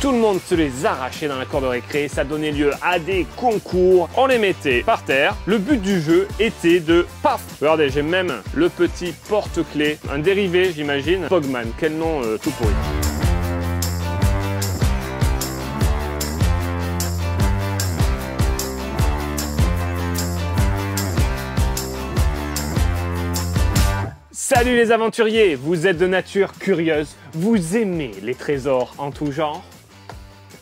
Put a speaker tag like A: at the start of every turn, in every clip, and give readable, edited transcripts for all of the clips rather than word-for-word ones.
A: tout le monde se les arrachait dans la cour de récré, ça donnait lieu à des concours, on les mettait par terre. Le but du jeu était de paf. Regardez, j'ai même le petit porte-clés, un dérivé j'imagine. Pogman, quel nom tout pourri. Salut les aventuriers, vous êtes de nature curieuse, vous aimez les trésors en tout genre?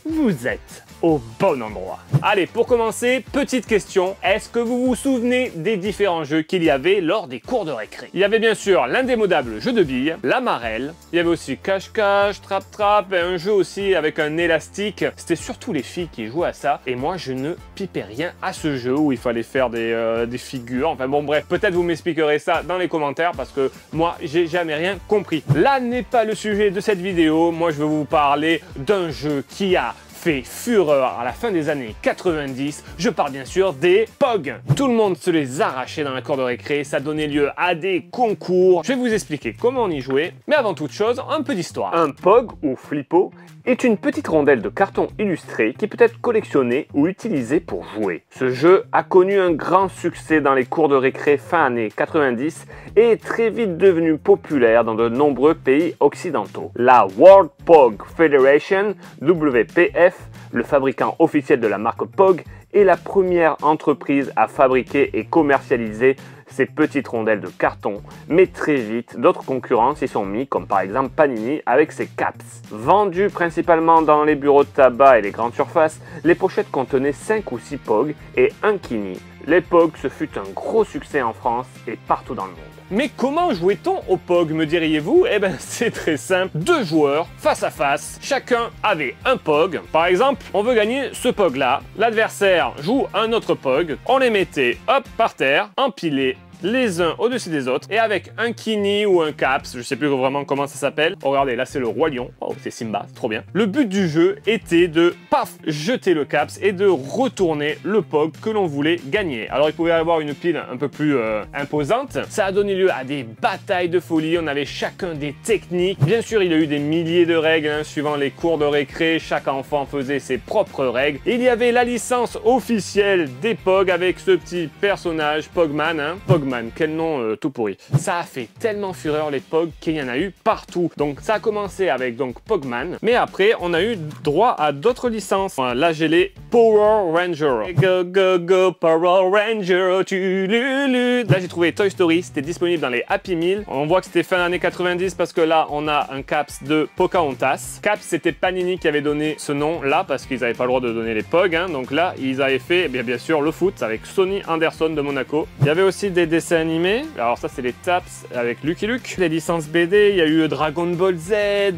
A: Vous êtes au bon endroit. Allez, pour commencer, petite question. Est-ce que vous vous souvenez des différents jeux qu'il y avait lors des cours de récré? Il y avait bien sûr l'indémodable jeu de billes, la marelle, il y avait aussi cache-cache, trap-trap, et un jeu aussi avec un élastique. C'était surtout les filles qui jouaient à ça, et moi je ne pipais rien à ce jeu où il fallait faire des figures. Enfin bon bref, peut-être vous m'expliquerez ça dans les commentaires parce que moi j'ai jamais rien compris. Là n'est pas le sujet de cette vidéo, moi je vais vous parler d'un jeu qui a fait fureur à la fin des années 90, je parle bien sûr des POG. Tout le monde se les arrachait dans la cour de récré, ça donnait lieu à des concours. Je vais vous expliquer comment on y jouait, mais avant toute chose, un peu d'histoire. Un POG ou flippo est une petite rondelle de carton illustré qui peut être collectionnée ou utilisée pour jouer. Ce jeu a connu un grand succès dans les cours de récré fin années 90 et est très vite devenu populaire dans de nombreux pays occidentaux. La World POG Federation, WPF, le fabricant officiel de la marque POG, est la première entreprise à fabriquer et commercialiser ces petites rondelles de carton, mais très vite, d'autres concurrents s'y sont mis, comme par exemple Panini avec ses caps. Vendues principalement dans les bureaux de tabac et les grandes surfaces, les pochettes contenaient 5 ou 6 POG et un Kini. Les POG, ce fut un gros succès en France et partout dans le monde. Mais comment jouait-on au POG, me diriez-vous? Eh ben c'est très simple, deux joueurs face à face, chacun avait un POG. Par exemple, on veut gagner ce POG là, l'adversaire joue un autre POG, on les mettait hop par terre, empilés les uns au-dessus des autres, et avec un Kini ou un Caps, je sais plus vraiment comment ça s'appelle. Oh, regardez, là c'est le Roi Lion, oh c'est Simba, c'est trop bien. Le but du jeu était de, paf, jeter le Caps et de retourner le POG que l'on voulait gagner. Alors il pouvait y avoir une pile un peu plus imposante, ça a donné lieu à des batailles de folie, on avait chacun des techniques. Bien sûr, il y a eu des milliers de règles, hein, suivant les cours de récré, chaque enfant faisait ses propres règles. Il y avait la licence officielle des POG avec ce petit personnage, Pogman, hein, Pogman, quel nom tout pourri. Ça a fait tellement fureur les POG qu'il y en a eu partout. Donc ça a commencé avec donc Pogman, mais après on a eu droit à d'autres licences. Là j'ai les Power Rangers. Go go go Power Ranger, tu lulu. Là j'ai trouvé Toy Story, c'était disponible dans les Happy Meal. On voit que c'était fin années 90 parce que là on a un Caps de Pocahontas. Caps, c'était Panini qui avait donné ce nom là parce qu'ils n'avaient pas le droit de donner les POG, hein. Donc là ils avaient fait bien sûr le foot avec Sonny Anderson de Monaco. Il y avait aussi des dessins animés, alors ça c'est les Taps avec Lucky Luke, les licences BD, il y a eu Dragon Ball Z,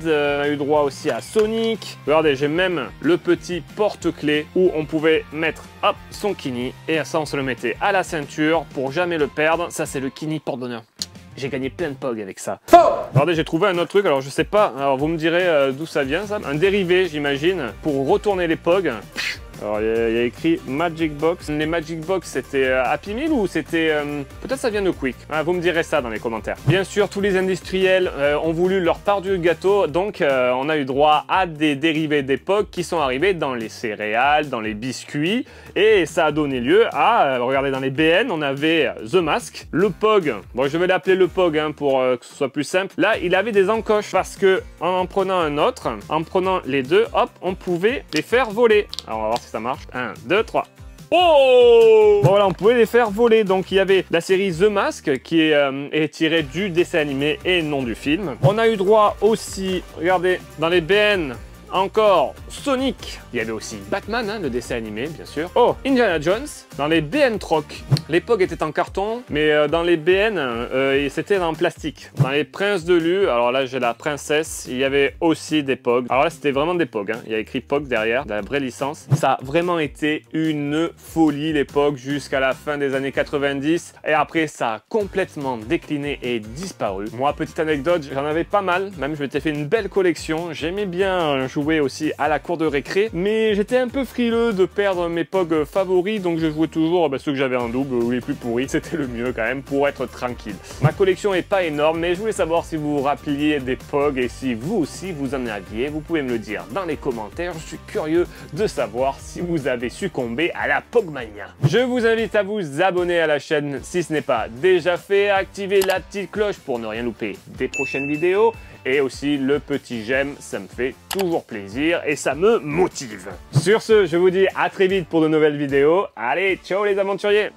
A: on a eu droit aussi à Sonic. Regardez, j'ai même le petit porte-clés où on pouvait mettre hop son Kini et ça on se le mettait à la ceinture pour jamais le perdre. Ça c'est le Kini porte-bonheur. J'ai gagné plein de POG avec ça. Regardez, j'ai trouvé un autre truc, alors je sais pas, alors vous me direz d'où ça vient ça. Un dérivé j'imagine pour retourner les POG. Alors il y a écrit Magic Box. Les Magic Box c'était Happy Meal ou c'était... peut-être ça vient de Quick. Ah, vous me direz ça dans les commentaires. Bien sûr, tous les industriels ont voulu leur part du gâteau, donc on a eu droit à des dérivés des POG qui sont arrivés dans les céréales, dans les biscuits, et ça a donné lieu à... regardez, dans les BN, on avait The Mask, le POG. Bon, je vais l'appeler le POG hein, pour que ce soit plus simple. Là, il avait des encoches parce que en prenant un autre, en prenant les deux, hop, on pouvait les faire voler. Alors on va voir si ça marche. 1, 2, 3. Oh! Bon, voilà, on pouvait les faire voler. Donc il y avait la série The Mask qui est tirée du dessin animé et non du film. On a eu droit aussi, regardez, dans les BN, encore Sonic. Il y avait aussi Batman, hein, le dessin animé, bien sûr. Oh, Indiana Jones. Dans les BN Troc, les POG étaient en carton, mais dans les BN, c'était en plastique. Dans les Princes de Lu, alors là j'ai la princesse, il y avait aussi des POG. Alors là c'était vraiment des POG, hein. Il y a écrit POG derrière, de la vraie licence. Ça a vraiment été une folie les POG jusqu'à la fin des années 90. Et après ça a complètement décliné et disparu. Moi, petite anecdote, j'en avais pas mal, même je m'étais fait une belle collection. J'aimais bien jouer aussi à la la cour de récré, mais j'étais un peu frileux de perdre mes POG favoris, donc je jouais toujours ceux que j'avais en double ou les plus pourris, c'était le mieux quand même pour être tranquille. Ma collection est pas énorme, mais je voulais savoir si vous vous rappeliez des POG et si vous aussi vous en aviez, vous pouvez me le dire dans les commentaires, je suis curieux de savoir si vous avez succombé à la Pogmania. Je vous invite à vous abonner à la chaîne si ce n'est pas déjà fait, activer la petite cloche pour ne rien louper des prochaines vidéos et aussi le petit j'aime, ça me fait toujours plaisir et ça me motive. Sur ce, je vous dis à très vite pour de nouvelles vidéos. Allez, ciao les aventuriers!